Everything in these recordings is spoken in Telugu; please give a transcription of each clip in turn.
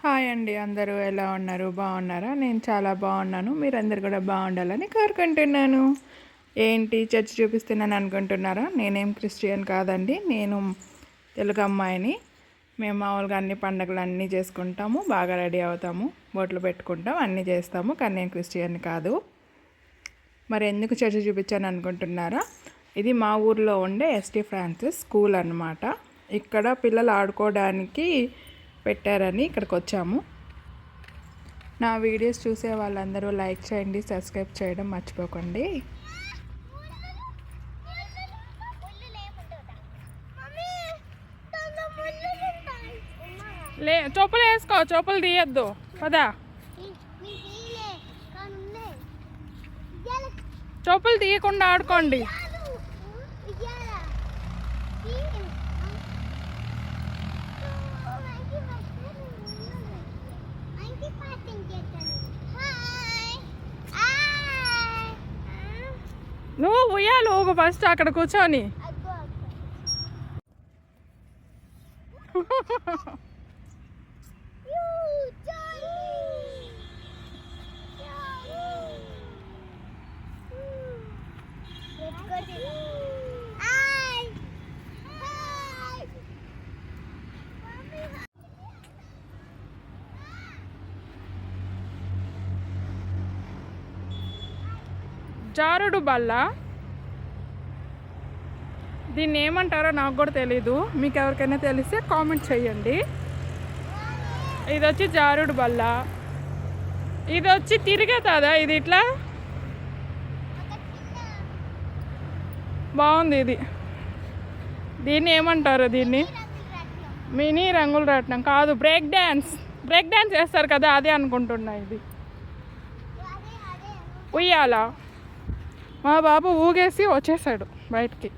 హాయ్ అండి, అందరూ ఎలా ఉన్నారు? బాగున్నారా? నేను చాలా బాగున్నాను. మీరందరూ కూడా బాగుండాలని కోరుకుంటున్నాను. ఏంటి చర్చి చూపిస్తున్నాను అనుకుంటున్నారా? నేనేం క్రిస్టియన్ కాదండి. నేను తెలుగు అమ్మాయిని. మేము మామూలుగా అన్ని పండుగలు అన్నీ చేసుకుంటాము, బాగా రెడీ అవుతాము, బొట్లు పెట్టుకుంటాం, అన్నీ చేస్తాము. కానీ నేను క్రిస్టియన్ కాదు. మరి ఎందుకు చర్చి చూపించాను అనుకుంటున్నారా? ఇది మా ఊర్లో ఉండే ఎస్టీ ఫ్రాన్సిస్ స్కూల్ అన్నమాట. ఇక్కడ పిల్లలు ఆడుకోవడానికి పెట్టారని ఇక్కడికి వచ్చాము. నా వీడియోస్ చూసే వాళ్ళందరూ లైక్ చేయండి, సబ్స్క్రైబ్ చేయడం మర్చిపోకండి. చెప్పులు వేసుకో, చెప్పులు తీయద్దు పదా. చెప్పులు తీయకుండా ఆడుకోండి. నువ్వు ఉయ్యాలి ఊగు ఫస్ట్ అక్కడ కూర్చొని. జారుడు బల్ల, దీన్ని ఏమంటారో నాకు కూడా తెలీదు. మీకు ఎవరికైనా తెలిస్తే కామెంట్ చేయండి. ఇది వచ్చి జారుడు బల్ల. ఇది వచ్చి తిరిగేదా? ఇది ఇట్లా బాగుంది. ఇది దీన్ని ఏమంటారు? దీన్ని మినీ రంగుల రాట్నం కాదు, బ్రేక్ డ్యాన్స్. బ్రేక్ డ్యాన్స్ చేస్తారు కదా, అదే అనుకుంటున్నా. ఇది ఉయ్యాల. మా బాబు ఊగేసి వచ్చేసాడు బయటికి.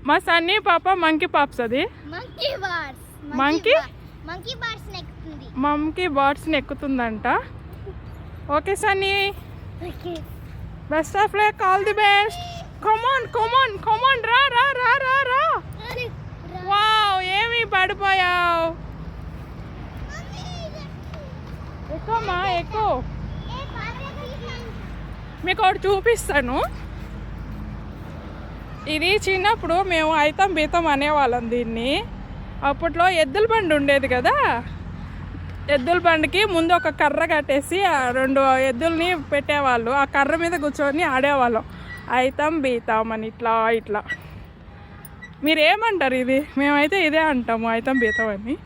మా సన్నీ పాప మంకీ పాప్స్. అది మంకీ బార్డ్స్ని ఎక్కుతుందంట. Okay Sunny, best of luck, all the best. Come on come on come on, రా రా రా రా రా. వావ్, ఏమి పడిపోయావు. ఎక్కువమ్మా ఎక్కువ. మీకు ఒకటి చూపిస్తాను. ఇది చిన్నప్పుడు మేము ఐతం బీతం అనేవాళ్ళం దీన్ని. అప్పట్లో ఎద్దుల బండి ఉండేది కదా, ఎద్దుల బండికి ముందు ఒక కర్ర కట్టేసి ఆ 2 ఎద్దుల్ని పెట్టేవాళ్ళు. ఆ కర్ర మీద కూర్చొని ఆడేవాళ్ళం ఐతం బీతం అని, ఇట్లా ఇట్లా. మీరేమంటారు? ఇది మేమైతే ఇదే అంటాము, ఐతం బీతం అని.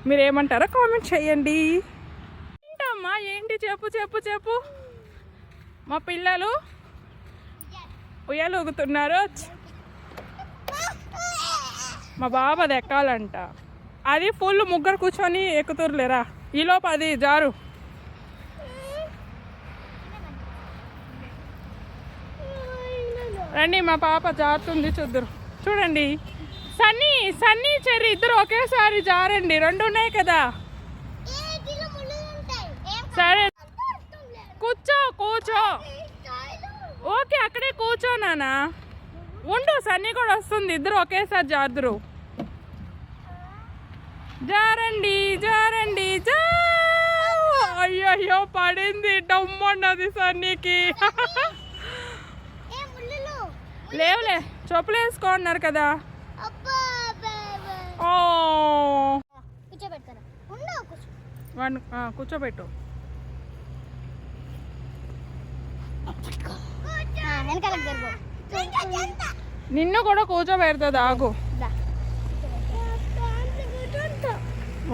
మీరేమంటారో కామెంట్ చేయండి. ఏంటమ్మా, ఏంటి చెప్పు చెప్పు చెప్పు. మా పిల్లలు ఉయ్యాలు ఊగుతున్నారు. మా బాబు అది ఎక్కాలంట. అది ఫుల్ ముగ్గురు కూర్చొని ఎక్కుతురులేరా. ఈలోపు అది జారు. రండి, మా పాప జారుతుంది, చూద్దరు. చూడండి, సన్నీ సన్నీ చెర్రీ ఇద్దరు ఒకేసారి జారండి. 2 ఉన్నాయి కదా. సరే కూర్చో కూర్చో. ఓకే, అక్కడే కూర్చో నాన్న. ఉండు, సన్నీ కూడా వస్తుంది. ఇద్దరు ఒకేసారి జారుదురు. జారండి జారండి జా. అయ్యో పడింది, డమ్మన్నది సన్నీకి. లేవులే, చెప్పులు వేసుకోన్నారు కదా. ఓ కూర్చోబెట్టు. నిన్ను కూడా కూర్చోబెడుతుంది, ఆగు.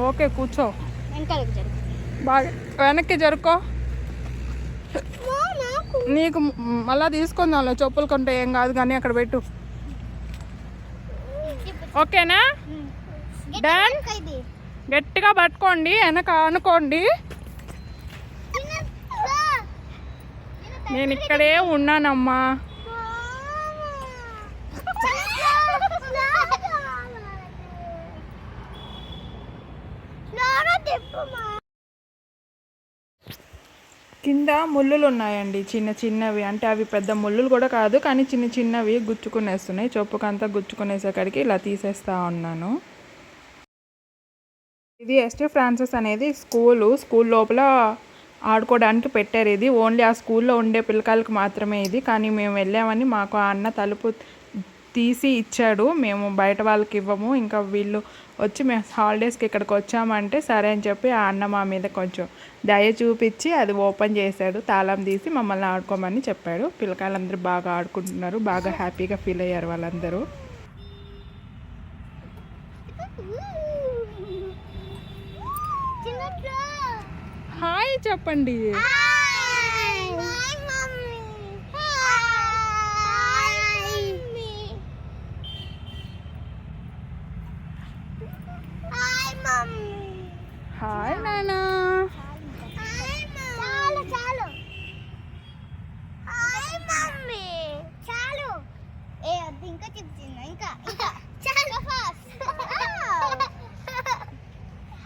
ఓకే కూర్చో. బాగా వెనక్కి జరుకో. నీకు మళ్ళా తీసుకుందాంలే, చెప్పులు కొంటే ఏం కాదు కానీ అక్కడ పెట్టు. ఓకేనా? డన్. గట్టిగా పట్టుకోండి, వెనక అనుకోండి. నేను ఇక్కడే ఉన్నానమ్మా. కింద ముళ్ళులు ఉన్నాయండి, చిన్న చిన్నవి. అంటే అవి పెద్ద ముళ్ళులు కూడా కాదు, కానీ చిన్న చిన్నవి గుచ్చుకునేస్తున్నాయి. చొప్పుకంతా గుచ్చుకునేసేసరికి ఇలా తీసేస్తా ఉన్నాను. ఇది ఎస్టీ ఫ్రాన్సిస్ అనేది స్కూల్ లోపల ఆడుకోవడానికి పెట్టారు. ఇది ఓన్లీ ఆ స్కూల్లో ఉండే పిల్లకాయలకు మాత్రమే ఇది. కానీ మేము వెళ్ళామని మాకు ఆ అన్న తలుపు తీసి ఇచ్చాడు. మేము బయట వాళ్ళకి ఇవ్వము. ఇంకా వీళ్ళు వచ్చి మేము హాలిడేస్కి ఇక్కడికి వచ్చామంటే సరే అని చెప్పి ఆ అన్న మా మీద కొంచెం దయ చూపించి అది ఓపెన్ చేశాడు. తాళం తీసి మమ్మల్ని ఆడుకోమని చెప్పాడు. పిల్లకాయలందరూ బాగా ఆడుకుంటున్నారు. బాగా హ్యాపీగా ఫీల్ అయ్యారు వాళ్ళందరూ. హాయ్ చెప్పండి. హాయ్ నానా. ఇంకా చెప్తున్నా ఇంకా చాలా ఫాస్ట్.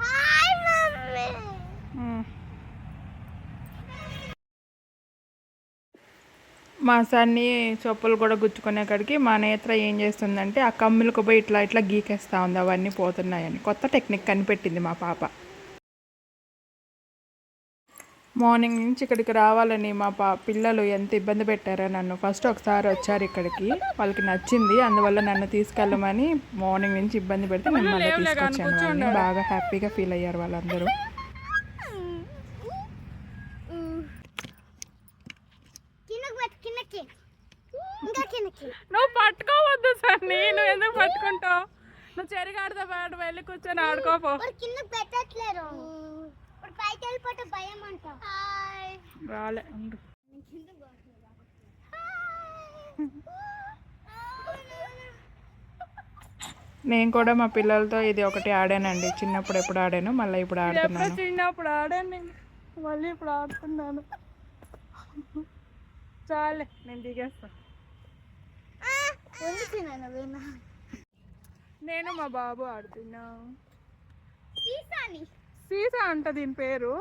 Hi mummy. మా సన్ని చెప్పులు కూడా గుచ్చుకునే కాడికి మా నేత్ర ఏం చేస్తుందంటే ఆ కమ్ములకు పోయి ఇట్లా గీకేస్తూ ఉంది. అవన్నీ పోతున్నాయని కొత్త టెక్నిక్ కనిపెట్టింది మా పాప. మార్నింగ్ నుంచి ఇక్కడికి రావాలని మా పిల్లలు ఎంత ఇబ్బంది పెట్టారో నన్ను. ఫస్ట్ ఒకసారి వచ్చారు ఇక్కడికి, వాళ్ళకి నచ్చింది, అందువల్ల నన్ను తీసుకెళ్ళమని మార్నింగ్ నుంచి ఇబ్బంది పెడితే నేను మళ్ళీ తీసుకొచ్చాను. బాగా హ్యాపీగా ఫీల్ అయ్యారు వాళ్ళందరూ. నువ్వు పట్టుకోవద్దు సార్, నేను ఎందుకు పట్టుకుంటావు? నువ్వు చెరిగాడితో పాటు వెళ్ళి కూర్చొని ఆడుకోపో. పెట్టట్లేరు, పైకి వెళ్ళిపోతే భయం అంటావు. రాలే. నేను కూడా మా పిల్లలతో ఇది ఒకటి ఆడానండి. చిన్నప్పుడు ఎప్పుడు ఆడాను, మళ్ళీ ఇప్పుడు ఆడుతున్నాను. చిన్నప్పుడు ఆడాను నేను, మళ్ళీ ఇప్పుడు ఆడుతున్నాను. చాలే నేను దిగేస్తాను. నేను మా బాబు ఆడుతున్నా. సీసా అంట దీని పేరు.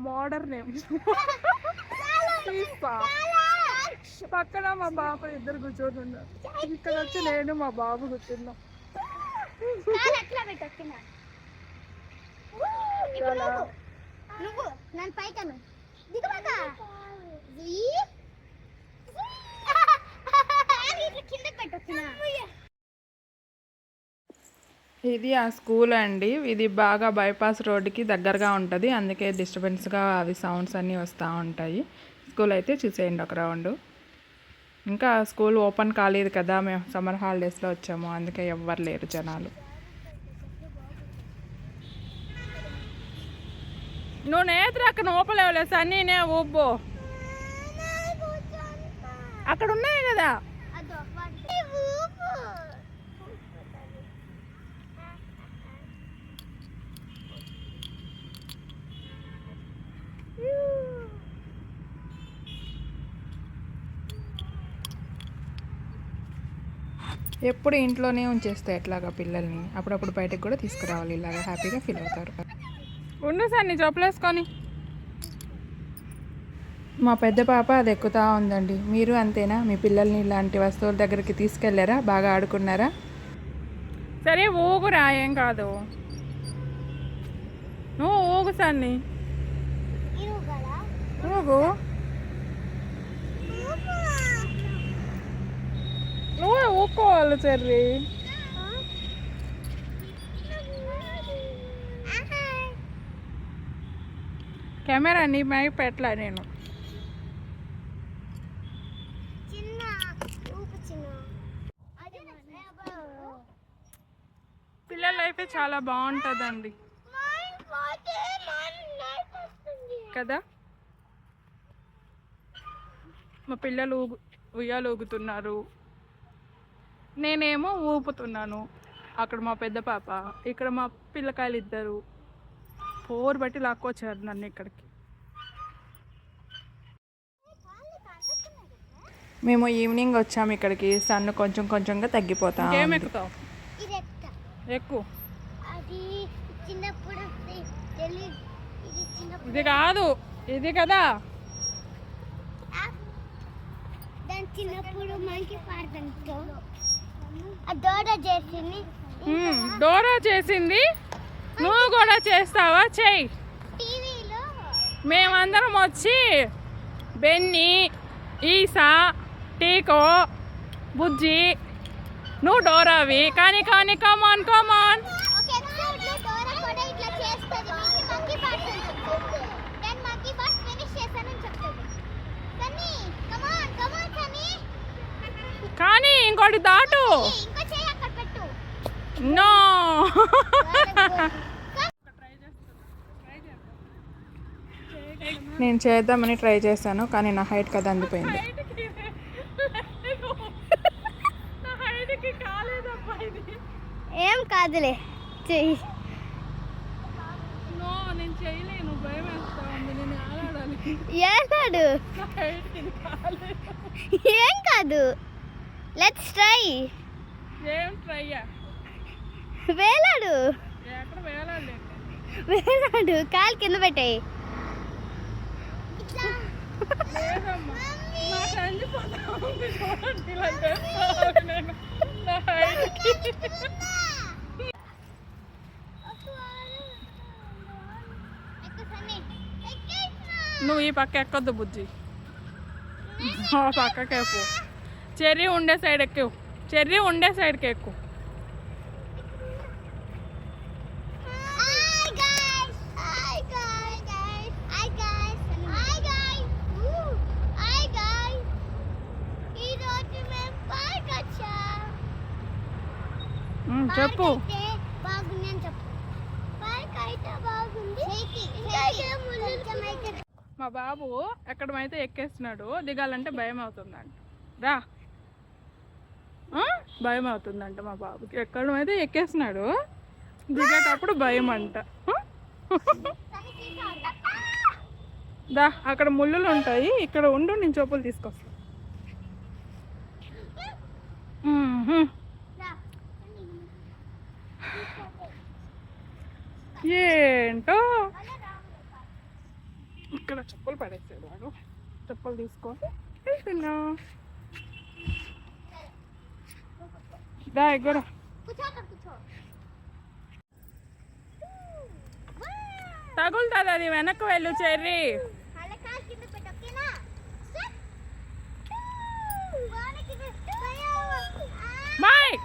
మోడర్న్ నేమ్ సీసా. పక్కన మా బాబు ఇద్దరు కూర్చోతున్నారు. ఇక్కడ వచ్చి నేను మా బాబు కూర్చున్నాం. ఇది ఆ స్కూల్ అండి. ఇది బాగా బైపాస్ రోడ్డుకి దగ్గరగా ఉంటుంది, అందుకే డిస్టర్బెన్స్గా అవి సౌండ్స్ అన్నీ వస్తూ ఉంటాయి. స్కూల్ అయితే చూసేయండి ఒక రౌండ్. ఇంకా స్కూల్ ఓపెన్ కాలేదు కదా, మేము సమ్మర్ హాలిడేస్లో వచ్చాము, అందుకే ఎవ్వరు లేరు జనాలు. నువ్వు నేత్ర అక్కడ ఊపలేవులే సన్నీనే ఊపో, అక్కడ ఉన్నాయి కదా. ఎప్పుడు ఇంట్లోనే ఉంచేస్తే ఎట్లాగా పిల్లల్ని, అప్పుడప్పుడు బయటకు కూడా తీసుకురావాలి, ఇలాగా హ్యాపీగా ఫీల్ అవుతారు. ఉండు సార్ నీ చెప్పులేసుకొని. మా పెద్ద పాప అది ఎక్కుతూ ఉందండి. మీరు అంతేనా? మీ పిల్లల్ని ఇలాంటి వస్తువుల దగ్గరికి తీసుకెళ్ళారా? బాగా ఆడుకున్నారా? సరే ఊగురా, ఏం కాదు. నువ్వు ఊగు సన్ని, ఊగు. నువ్వే ఊక్కోవాలి చెర్రీ. కెమెరా నీ మై పెట్టలే నేను. పిల్లల లైఫ్ చాలా బాగుంటుందండి కదా. మా పిల్లలు ఉయ్యాలు ఊగుతున్నారు, నేనేమో ఊపుతున్నాను. అక్కడ మా పెద్ద పాప, ఇక్కడ మా పిల్లకాయలు ఇద్దరు పోరు బట్టి లాక్కొచ్చారు నన్ను ఇక్కడికి. మేము ఈవినింగ్ వచ్చాము ఇక్కడికి. సన్ను కొంచెం కొంచెంగా తగ్గిపోతాం. ఏం ఎక్కుతావు? ఎక్కువ. ఇది కాదు, ఇది కదా. డోరా చేసింది నువ్వు కూడా చేస్తావా? చెయ్యి. టీవీలో మేమందరం వచ్చి బెన్నీ, ఈసా, టీకో, బుజ్జి, నువ్వు డోరావి. కానీ కానీ కమాన్ కమాన్. ఒక ఎపిసోడ్లో డోరా కూడా ఇట్లా చేస్తుంది. మంకీ పార్ట్స్ అని చెప్తుంది. నేను మంకీ పార్ట్స్ ఫినిష్ చేశానని చెప్తుంది. సన్నీ కమాన్ కమాన్ సన్నీ. కానీ ఇంకోటి దాటు. ఇంకో చేయి అక్కడ పెట్టు. నో. నేను చేద్దామని ట్రై చేశాను కానీ నా హైట్ కదా అందిపోయింది. ఏం కాదులే చెయ్యి. నేను చేయలేను, భయం వేస్తా ఉంది. నేను ఆడాలి. ఏనాడు ఏం కాదు. Let's try. ఏం ట్రై? వేలాడు ఎక్కడ వేలాలి? వేలాడు. కాలు కింద పెట్టాయి. లేదమ్మా, నాకు అందిపోతా ఉంది. చూడండి, ఇలా చేస్తా నేను నా హైట్కి. నువ్వు ఈ పక్క ఎక్కొద్దు బుజ్జి, ఆ పక్కకి ఎక్కువ. చెర్రీ ఉండే సైడ్ ఎక్కువ. చెర్రీ ఉండే సైడ్కి ఎక్కువ. చెప్పు. బాగుంది అని చెప్పు. పార్క్ అయితే బాగుంది. మా బాబు ఎక్కడమైతే ఎక్కేస్తున్నాడు, దిగాలంటే భయం అవుతుందంట. రా. భయం అవుతుందంట మా బాబుకి. ఎక్కడమైతే ఎక్కేస్తున్నాడు, దిగేటప్పుడు భయం అంట. దా, అక్కడ ముళ్ళులు ఉంటాయి, ఇక్కడ ఉండు, నేను చెప్పులు తీసుకొస్తా. ఏంటో ఇక్కడ చెప్పులు పడేసాడు వాడు. చెప్పులు తీసుకొని వెళ్తున్నా. దా ఎగ్గరా. తగులుతుంది అది, వెనక్కి వెళ్ళు చెర్రీ. బాయ్.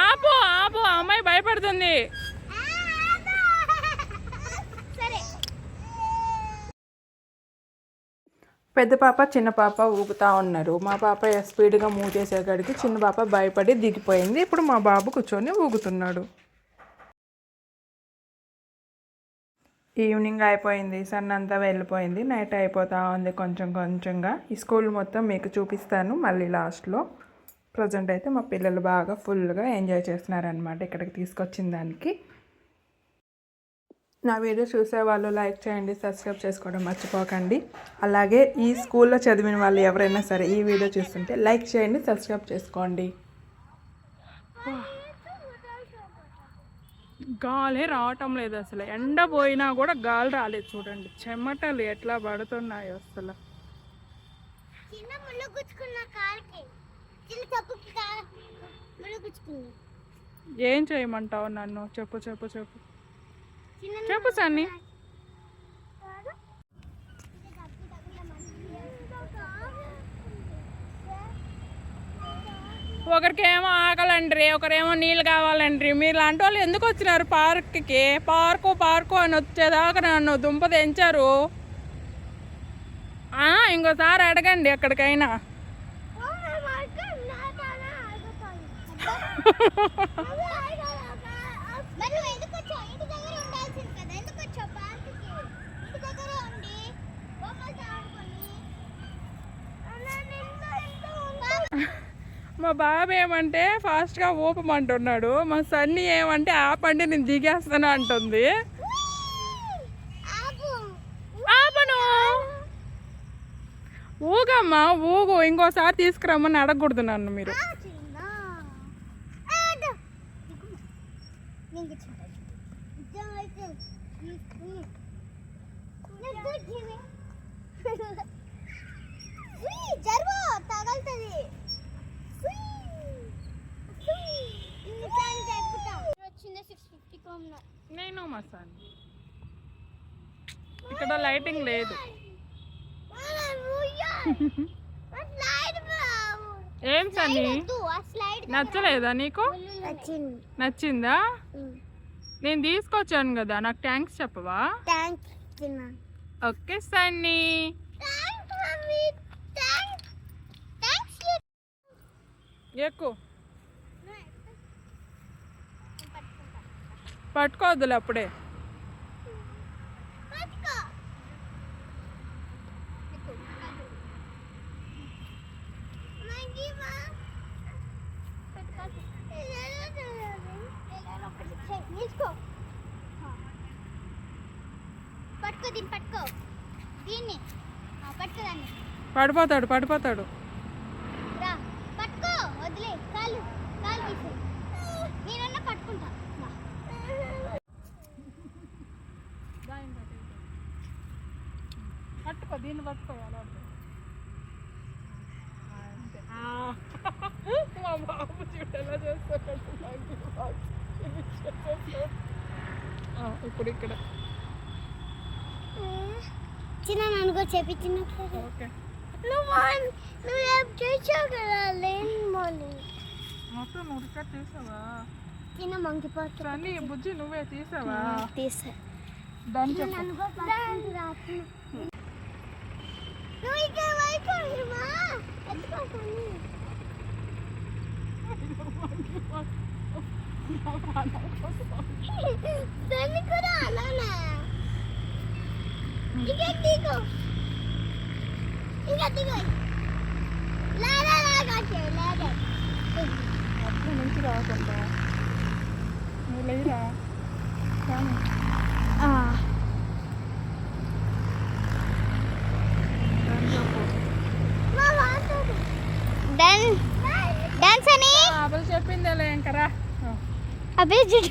ఆపు ఆపు, అమ్మాయి భయపడుతుంది. పెద్ద పాప చిన్న పాప ఊగుతూ ఉన్నారు. మా పాప స్పీడ్గా మూవ్ చేసేకాడికి చిన్న పాప భయపడి దిగిపోయింది. ఇప్పుడు మా బాబు కూర్చొని ఊగుతున్నాడు. ఈవినింగ్ అయిపోయింది, సన్ అంతా వెళ్ళిపోయింది, నైట్ అయిపోతూ ఉంది కొంచెం కొంచెంగా. ఈ స్కూల్ మొత్తం మీకు చూపిస్తాను మళ్ళీ లాస్ట్లో. ప్రజెంట్ అయితే మా పిల్లలు బాగా ఫుల్గా ఎంజాయ్ చేస్తున్నారనమాట ఇక్కడికి తీసుకొచ్చిన దానికి. నా వీడియో చూసే వాళ్ళు లైక్ చేయండి, సబ్స్క్రైబ్ చేసుకోవడం మర్చిపోకండి. అలాగే ఈ స్కూల్లో చదివిన వాళ్ళు ఎవరైనా సరే ఈ వీడియో చూస్తుంటే లైక్ చేయండి, సబ్స్క్రైబ్ చేసుకోండి. గాలి రావటం లేదు అసలు. ఎండ పోయినా కూడా గాలి రాలేదు. చూడండి చెమటలు ఎట్లా పడుతున్నాయి అసలు. ఏం చేయమంటావు నన్ను? చెప్పు చెప్పు చెప్పు చెప్పు సన్నీ. ఒకరికేమో ఆకలండ్రి, ఒకరేమో నీళ్ళు కావాలండ్రి. మీరు లాంటి వాళ్ళు ఎందుకు వచ్చినారు పార్క్కి? పార్కు అని వచ్చేదాకా నన్ను దుంప తెంచారు. ఇంకోసారి అడగండి ఎక్కడికైనా. మా బాబు ఏమంటే ఫాస్ట్గా ఊపమంటున్నాడు, మా సన్నీ ఏమంటే ఆపండి నేను దిగేస్తాను అంటుంది. ఆపను, ఊగమ్మా ఊగు. ఇంకోసారి తీసుకురమ్మని అడగకూడదు నన్ను మీరు. నేను మసాన్ ఇక్కడ లైటింగ్ లేదు. ఏం సన్నీ నచ్చలేదా నీకు? నచ్చిందా? నేను తీసుకొచ్చాను కదా, నాకు థ్యాంక్స్ చెప్పవా? ఓకే సన్నీ. ఎక్కువ పట్టుకోవద్దులే అప్పుడే. పట్టుకో దీన్ని, పట్టుకో దీన్ని, పట్టుకోదాన్ని. పడిపోతాడు పడిపోతాడు. రా పట్టుకో, వదిలే, కాలు కాలు తీసే, నేనన్నా పట్టుకుంటా. పట్టుకో దీన్ని పట్టుకో. మా బాబు చూడు ఎలా చేస్తాడు. ఇప్పుడు ఇక్కడ చిన్న నన్ను కూడా చెప్పించిన. ఓకే నువ్వు చేసావు కదా లేని మోలి మొత్తం నువ్వు రికార్డ్ చేసావా? చిన్న మంకి పాత్ర అన్ని బుజ్జి నువ్వే తీసావా? తీసా. దాన్ని చెప్పు. నువ్వు ఇక్కడ వైపోయిమా ఎత్తుకోసాను. దాన్ని కూడా అలానా ఇంకా దిగు, ఇంకా దిగు. లాగా లాగా అప్పుడు నుంచి రాకుండా నువ్వు లేరా కానీ డాన్స్ అని అప్పుడు చెప్పిందేలే ఇంకరా.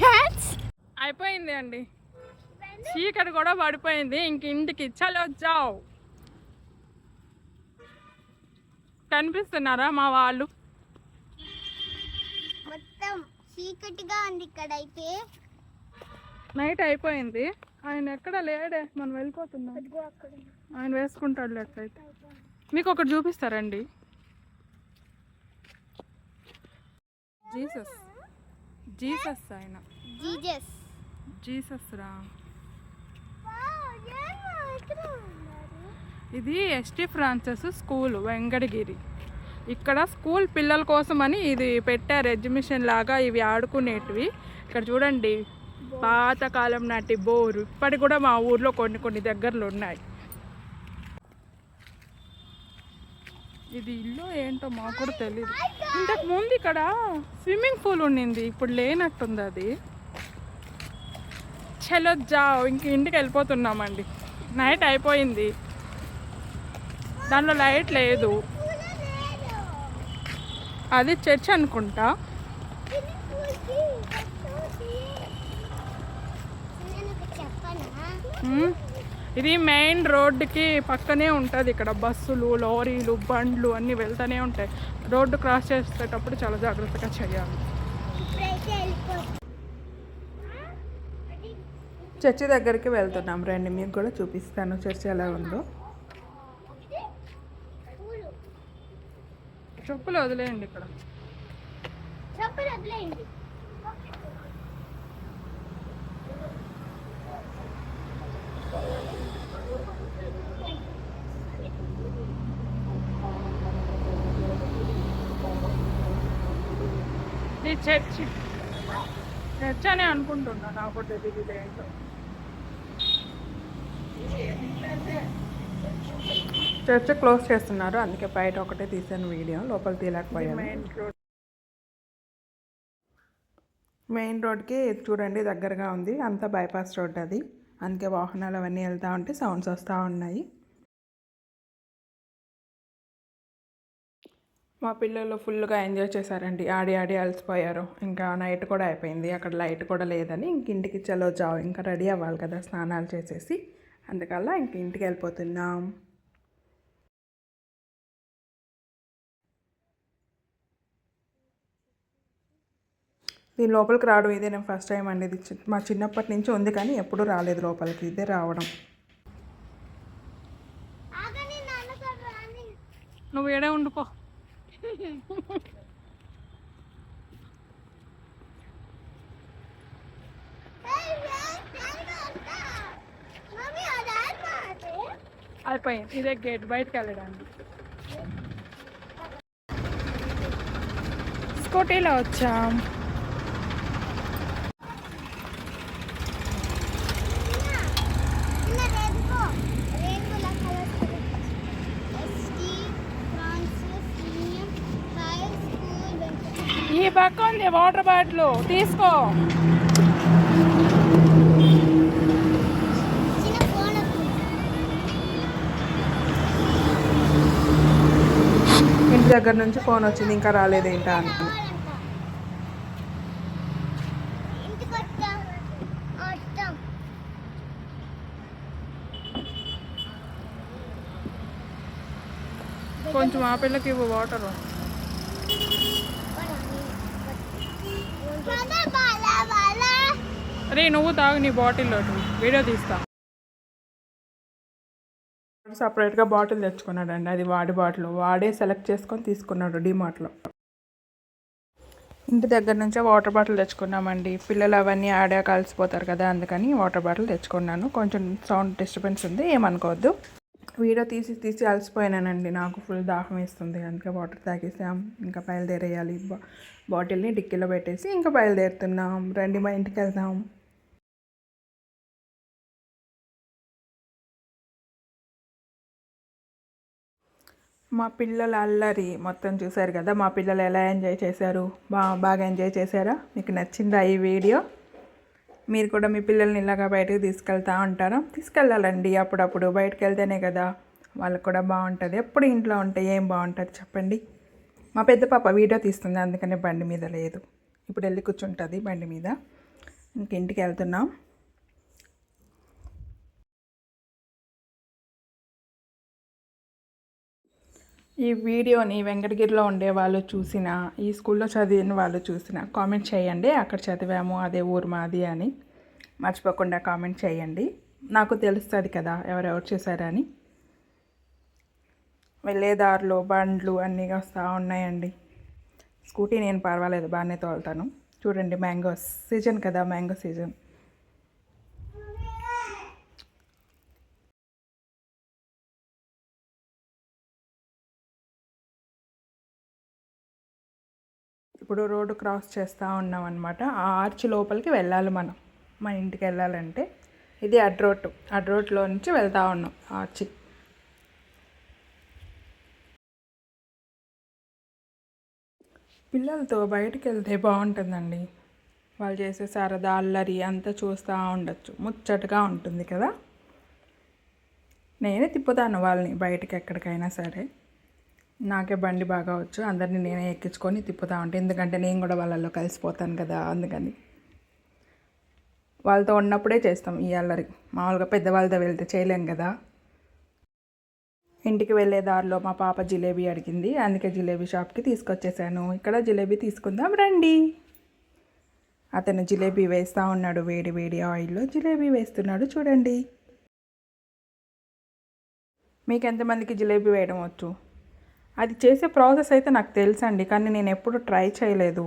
డాన్స్ అయిపోయింది అండి, చీకటి కూడా పడిపోయింది. ఇంక ఇంటికి చలో జావ్. కనిపిస్తున్నారా మా వాళ్ళు? మొత్తం చీకటిగా ఉంది ఇక్కడ అయితే. నైట్ అయిపోయింది, ఆయన ఎక్కడ లేడే, మనం వెళ్ళిపోతున్నాం. ఆయన వేసుకుంటాడు ఎట్లయితే. మీకు ఒకటి చూపిస్తారండి. జీసస్ జీసస్ ఆయన జీసస్ రా. ఇది ఎస్టీ ఫ్రాన్సిస్ స్కూల్ వెంకటగిరి. ఇక్కడ స్కూల్ పిల్లల కోసం అని ఇది పెట్టారు, ఎగ్జిబిషన్ లాగా. ఇవి ఆడుకునేటివి. ఇక్కడ చూడండి, పాతకాలం నాటి బోరు ఇప్పటి కూడా మా ఊర్లో కొన్ని కొన్ని దగ్గరలో ఉన్నాయి. ఇది ఇల్లు ఏంటో మాకు కూడా తెలియదు. ఇంతకు ముందు ఇక్కడ స్విమ్మింగ్ పూల్ ఉండింది, ఇప్పుడు లేనట్టుంది అది. చలో జావ్, ఇంక ఇంటికి వెళ్ళిపోతున్నామండి. నైట్ అయిపోయింది, దానిలో లైట్ లేదు. అది చర్చ్ అనుకుంటా. ఇది మెయిన్ రోడ్డుకి పక్కనే ఉంటుంది. ఇక్కడ బస్సులు, లారీలు, బండ్లు అన్నీ వెళ్తూనే ఉంటాయి. రోడ్డు క్రాస్ చేసేటప్పుడు చాలా జాగ్రత్తగా చేయాలి. చర్చి దగ్గరికి వెళ్తున్నాం రండి, మీకు కూడా చూపిస్తాను చర్చి ఎలా ఉందో. చెప్పులు వదిలేయండి ఇక్కడ. చెప్పులు వదిలేయండి. ఇది చర్చి, చర్చ్ అని అనుకుంటున్నా, నాకు తెలియదు ఏంటో. చర్చ్ క్లోజ్ చేస్తున్నారు, అందుకే బయట ఒకటే తీసాను వీడియో, లోపల తీయలేకపోయాను. మెయిన్ రోడ్కి చూడండి దగ్గరగా ఉంది, అంతా బైపాస్ రోడ్ అది. అందుకే వాహనాలు అవన్నీ వెళ్తూ ఉంటే సౌండ్స్ వస్తూ ఉన్నాయి. మా పిల్లలు ఫుల్గా ఎంజాయ్ చేశారండి, ఆడి ఆడి అలసిపోయారు. ఇంకా నైట్ కూడా అయిపోయింది, అక్కడ లైట్ కూడా లేదని ఇంక ఇంటికి చలో జావు. ఇంకా రెడీ అవ్వాలి కదా స్నానాలు చేసేసి, అందుకల్లా ఇంక ఇంటికి వెళ్ళిపోతున్నాం. దీని లోపలికి రావడం ఇదే నేను ఫస్ట్ టైం అండి. ఇది మా చిన్నప్పటి నుంచి ఉంది కానీ ఎప్పుడూ రాలేదు లోపలికి, ఇదే రావడం. నువ్వు ఏడే ఉండిపో. అయిపోయింది, ఇదే గేట్ బయటకు వెళ్ళడానికి. స్కూటీలో వచ్చాం. ఈ పక్క ఉంది వాటర్ బాటిల్, తీసుకో. ఇంటి దగ్గర నుంచి ఫోన్ వచ్చింది, ఇంకా రాలేదేంటా అని. కొంచెం ఆ పిల్లకి ఇవ్వు వాటర్. అరే నువ్వు తాగు నీ బాటిల్లో, వీడియో తీస్తా. సపరేట్గా బాటిల్ తెచ్చుకున్నాడండి, అది వాడి బాటిల్, వాడే సెలెక్ట్ చేసుకొని తీసుకున్నాడు డిమార్ట్లో. ఇంటి దగ్గర నుంచే వాటర్ బాటిల్ తెచ్చుకున్నామండి. పిల్లలు అవన్నీ ఆడే కలిసిపోతారు కదా, అందుకని వాటర్ బాటిల్ తెచ్చుకున్నాను. కొంచెం సౌండ్ డిస్టర్బెన్స్ ఉంది, ఏమనుకోవద్దు. వీడియో తీసి అలసిపోయానండి, నాకు ఫుల్ దాహం వేస్తుంది, అందుకే వాటర్ తాగేసాం. ఇంకా బయలుదేరేయాలి. బాటిల్ని డిక్కీలో పెట్టేసి ఇంకా బయలుదేరుతున్నాం. రండి మా ఇంటికి వెళ్దాం. మా పిల్లల అల్లరి మొత్తం చూశారు కదా, మా పిల్లలు ఎలా ఎంజాయ్ చేశారు, బాగా ఎంజాయ్ చేశారా? మీకు నచ్చిందా ఈ వీడియో? మీరు కూడా మీ పిల్లల్ని ఇలాగా బయటకు తీసుకెళ్తూ ఉంటారా? తీసుకెళ్ళాలండి, అప్పుడప్పుడు బయటకు వెళ్తేనే కదా వాళ్ళకు కూడా బాగుంటుంది. ఎప్పుడు ఇంట్లో ఉంటే ఏం బాగుంటుంది చెప్పండి. మా పెద్ద పాప వీడియో తీస్తుంది, అందుకనే బండి మీద లేదు. ఇప్పుడు వెళ్ళి కూర్చుంటుంది బండి మీద. ఇంక ఇంటికి వెళ్తున్నాం. ఈ వీడియోని వెంకటగిరిలో ఉండే వాళ్ళు చూసినా, ఈ స్కూల్లో చదివిన వాళ్ళు చూసినా కామెంట్ చేయండి. అక్కడ చదివాము, అదే ఊరు మాది అని మర్చిపోకుండా కామెంట్ చేయండి. నాకు తెలుస్తుంది కదా ఎవరెవరు చేశారని. వెళ్ళే దారిలో బండ్లు అన్నీ వస్తూ ఉన్నాయండి. స్కూటీ నేను పర్వాలేదు, బాగానే తోలుతాను. చూడండి, మ్యాంగో సీజన్ కదా, మ్యాంగో సీజన్. ఇప్పుడు రోడ్డు క్రాస్ చేస్తూ ఉన్నాం అనమాట. ఆ ఆర్చ్ లోపలికి వెళ్ళాలి మనం, మన ఇంటికి వెళ్ళాలంటే. ఇది అడ్రోట్లో నుంచి వెళ్తూ ఉన్నాం ఆర్చి. పిల్లలతో బయటికి వెళ్తే బాగుంటుందండి. వాళ్ళు చేసే సరదా అల్లరి అంతా చూస్తూ ఉండొచ్చు, ముచ్చటగా ఉంటుంది కదా. నేనే తిప్పుతాను వాళ్ళని బయటికి ఎక్కడికైనా సరే. నాకే బండి బాగా వచ్చు, అందరినీ నేనే ఎక్కించుకొని తిప్పుతూ ఉంటాను. ఎందుకంటే నేను కూడా వాళ్ళల్లో కలిసిపోతాను కదా, అందుకని. వాళ్ళతో ఉన్నప్పుడే చేస్తాం ఈ అల్లరి, మామూలుగా పెద్దవాళ్ళతో వెళ్తే చేయలేం కదా. ఇంటికి వెళ్ళే దారిలో మా పాప జిలేబీ అడిగింది, అందుకే జిలేబీ షాప్కి తీసుకొచ్చేసాను. ఇక్కడ జిలేబీ తీసుకుందాం రండి. అతను జిలేబీ వేస్తూ ఉన్నాడు, వేడి వేడి ఆయిల్లో జిలేబీ వేస్తున్నాడు చూడండి. మీకు ఎంతమందికి జిలేబీ వేయడం వచ్చు? అది చేసే ప్రాసెస్ అయితే నాకు తెలుసండి, కానీ నేను ఎప్పుడు ట్రై చేయలేదు.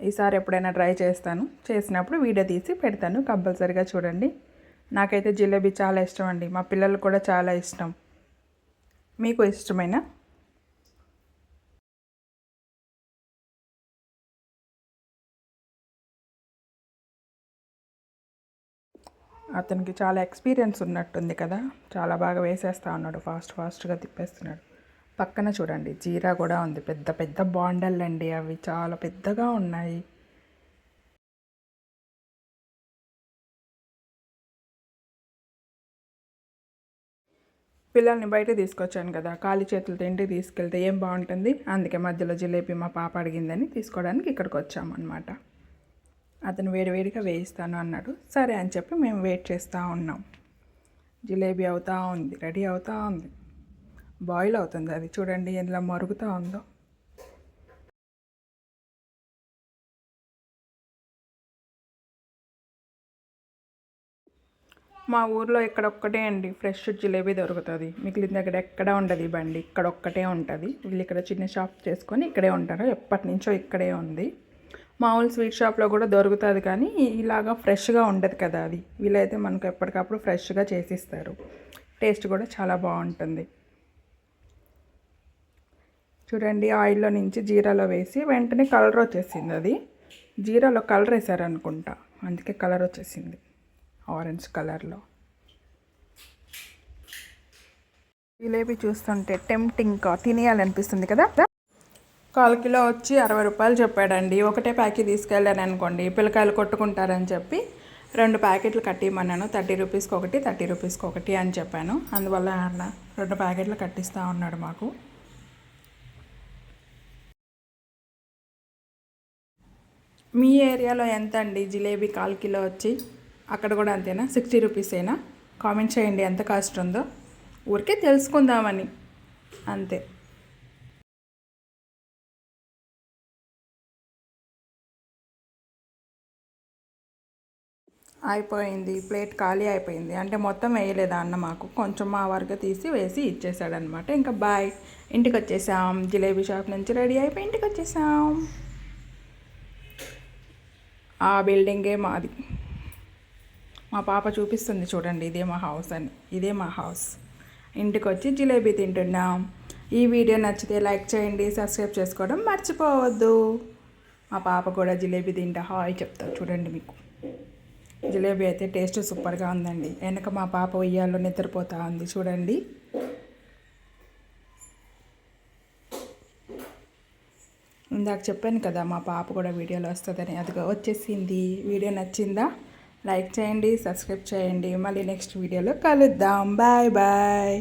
ఈసారి ఎప్పుడైనా ట్రై చేస్తాను, చేసినప్పుడు వీడియో తీసి పెడతాను, కంపల్సరీగా చూడండి. నాకైతే జిలేబీ చాలా ఇష్టం అండి, మా పిల్లలు కూడా చాలా ఇష్టం. మీకు ఇష్టమేనా? అతనికి చాలా ఎక్స్పీరియన్స్ ఉన్నట్టుంది కదా, చాలా బాగా వేసేస్తూ ఉన్నాడు, ఫాస్ట్గా తిప్పేస్తున్నాడు. పక్కన చూడండి జీరా కూడా ఉంది, పెద్ద పెద్ద బాండల్ అండి, అవి చాలా పెద్దగా ఉన్నాయి. పిల్లల్ని బయట తీసుకొచ్చాను కదా, ఖాళీ చేతులతో ఇంటికి తీసుకెళ్తే ఏం బాగుంటుంది, అందుకే మధ్యలో జిలేబీ మా పాప అడిగిందని తీసుకోవడానికి ఇక్కడికి వచ్చామన్నమాట. అతను వేడివేడిగా వేయిస్తాను అన్నాడు, సరే అని చెప్పి మేము వెయిట్ చేస్తూ ఉన్నాం. జిలేబీ అవుతూ ఉంది, రెడీ అవుతూ ఉంది, బాయిల్ అవుతుంది. అది చూడండి ఎలా మరుగుతూ ఉందో. మా ఊర్లో ఇక్కడ ఒక్కటే అండి ఫ్రెష్ జిలేబీ దొరుకుతుంది. మిగిలిన దగ్గర ఎక్కడ ఉండదు ఈ బండి, ఇక్కడ ఒక్కటే ఉంటుంది. వీళ్ళు ఇక్కడ చిన్న షాప్ చేసుకొని ఇక్కడే ఉంటారు, ఎప్పటి నుంచో ఇక్కడే ఉంది. మామూలు స్వీట్ షాప్లో కూడా దొరుకుతుంది కానీ ఇలాగా ఫ్రెష్గా ఉండదు కదా అది. వీళ్ళైతే మనకు ఎప్పటికప్పుడు ఫ్రెష్గా చేసిస్తారు. టేస్ట్ కూడా చాలా బాగుంటుంది. చూడండి, ఆయిల్లో నుంచి జీరాలో వేసి వెంటనే కలర్ వచ్చేసింది. అది జీరాలో కలర్ వేసారనుకుంటా, అందుకే కలర్ వచ్చేసింది ఆరెంజ్ కలర్లో. జిలేబీ చూస్తుంటే టెంప్టింగ్గా తినేయాలనిపిస్తుంది కదా. 1/4 కిలో వచ్చి 60 రూపాయలు చెప్పాడండి. ఒకటే ప్యాకెట్ తీసుకెళ్ళాను అనుకోండి, పిల్లకాయలు కొట్టుకుంటారని చెప్పి 2 ప్యాకెట్లు కట్టిమన్నాను. 30 రూపీస్కి ఒకటి, 30 రూపీస్కి ఒకటి అని చెప్పాను. అందువల్ల 2 ప్యాకెట్లు కట్టిస్తూ ఉన్నాడు మాకు. మీ ఏరియాలో ఎంత అండి జిలేబీ 1/4 కిలో వచ్చి? అక్కడ కూడా అంతేనా, 60 రూపీసేనా? కామెంట్ చేయండి ఎంత కాస్ట్ ఉందో, ఊరికే తెలుసుకుందామని అంతే. అయిపోయింది, ప్లేట్ ఖాళీ అయిపోయింది. అంటే మొత్తం వేయలేదా అన్న మాకు, కొంచెం మా వరకు తీసి వేసి ఇచ్చేసాడనమాట. ఇంకా బాయ్, ఇంటికి వచ్చేసాం. జిలేబీ షాప్ నుంచి రెడీ అయిపోయి ఇంటికి వచ్చేసాం. ఆ బిల్డింగే మాది. మా పాప చూపిస్తుంది చూడండి, ఇదే మా హౌస్ అని. ఇదే మా హౌస్. ఇంటికి వచ్చి జిలేబీ తింటున్నాం. ఈ వీడియో నచ్చితే లైక్ చేయండి, సబ్స్క్రైబ్ చేసుకోవడం మర్చిపోవద్దు. మా పాప కూడా జిలేబీ తింటా హాయ్ చెప్తా చూడండి మీకు. జిలేబీ అయితే టేస్ట్ సూపర్గా ఉందండి. వెనక మా పాప ఉయ్యాల్లో నిద్రపోతూ ఉంది చూడండి. ఇందాక చెప్పాను కదా మా పాప కూడా వీడియోలో వస్తుందని, అదిగో వచ్చేసింది. వీడియో నచ్చిందా? లైక్ చేయండి, సబ్స్క్రైబ్ చేయండి. మళ్ళీ నెక్స్ట్ వీడియోలో కలుద్దాం. Bye bye.